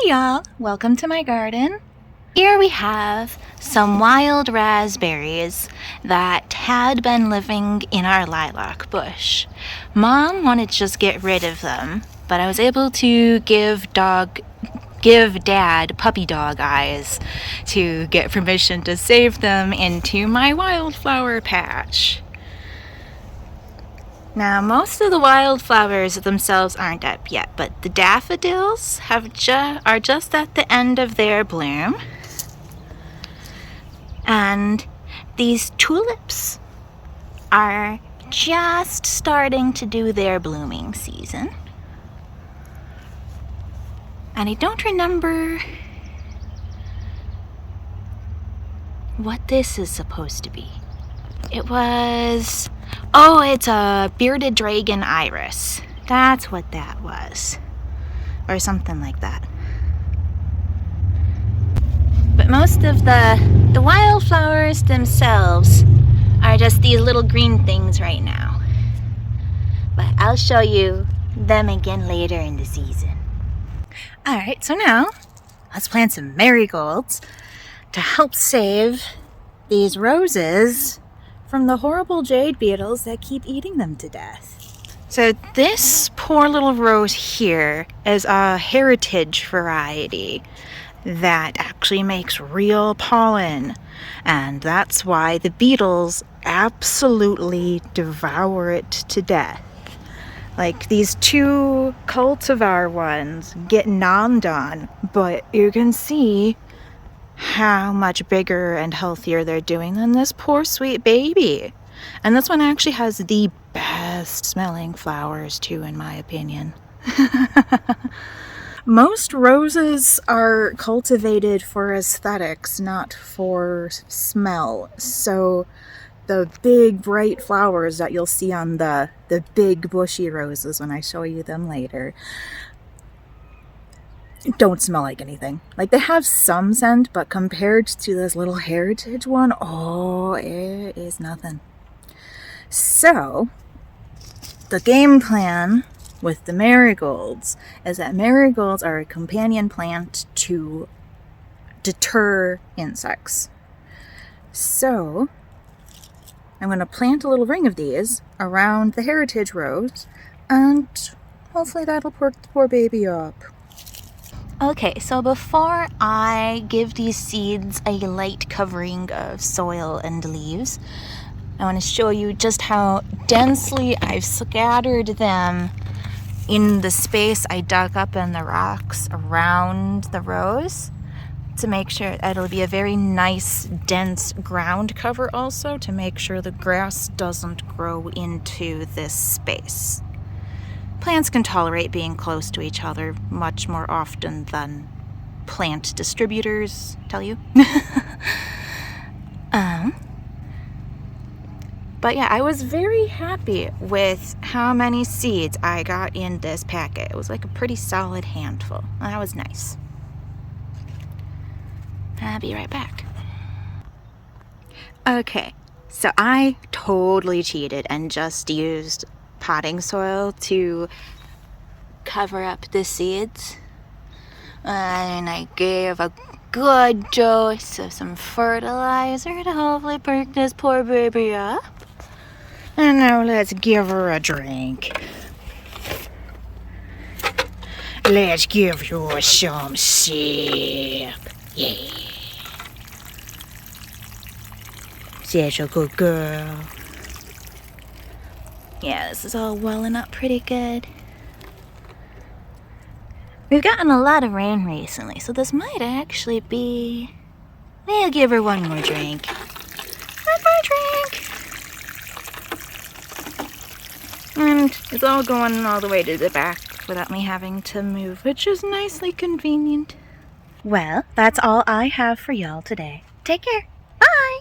Hey y'all, welcome to my garden. Here we have some wild raspberries that had been living in our lilac bush. Mom wanted to just get rid of them, but I was able to give Dad puppy dog eyes to get permission to save them into my wildflower patch. Now, most of the wildflowers themselves aren't up yet, but the daffodils are just at the end of their bloom. And these tulips are just starting to do their blooming season. And I don't remember what this is supposed to be. It's a bearded dragon iris. That's what that was. Or something like that. But most of the wildflowers themselves are just these little green things right now. But I'll show you them again later in the season. Alright, so now let's plant some marigolds to help save these roses from the horrible jade beetles that keep eating them to death. So this poor little rose here is a heritage variety that actually makes real pollen, and that's why the beetles absolutely devour it to death. Like these two cultivar ones get nommed on, but you can see how much bigger and healthier they're doing than this poor sweet baby. And this one actually has the best smelling flowers too, in my opinion. Most roses are cultivated for aesthetics, not for smell. So the big bright flowers that you'll see on the big bushy roses when I show you them later don't smell like anything. Like, they have some scent, but compared to this little heritage one, it is nothing. So the game plan with the marigolds is that marigolds are a companion plant to deter insects. So I'm going to plant a little ring of these around the heritage rose, and hopefully that'll perk the poor baby up. Okay, so before I give these seeds a light covering of soil and leaves, I want to show you just how densely I've scattered them in the space I dug up in the rocks around the rose, to make sure it'll be a very nice dense ground cover, also to make sure the grass doesn't grow into this space. Plants can tolerate being close to each other much more often than plant distributors tell you. But yeah, I was very happy with how many seeds I got in this packet. It was like a pretty solid handful. That was nice. I'll be right back. Okay, so I totally cheated and just used potting soil to cover up the seeds. And I gave a good dose of some fertilizer to hopefully perk this poor baby up. And now let's give her a drink. Let's give her some sip. Yeah. Such a good girl. Yeah, this is all welling up pretty good. We've gotten a lot of rain recently, so this might actually be... I'll give her one more drink. One more drink! And it's all going all the way to the back without me having to move, which is nicely convenient. Well, that's all I have for y'all today. Take care. Bye!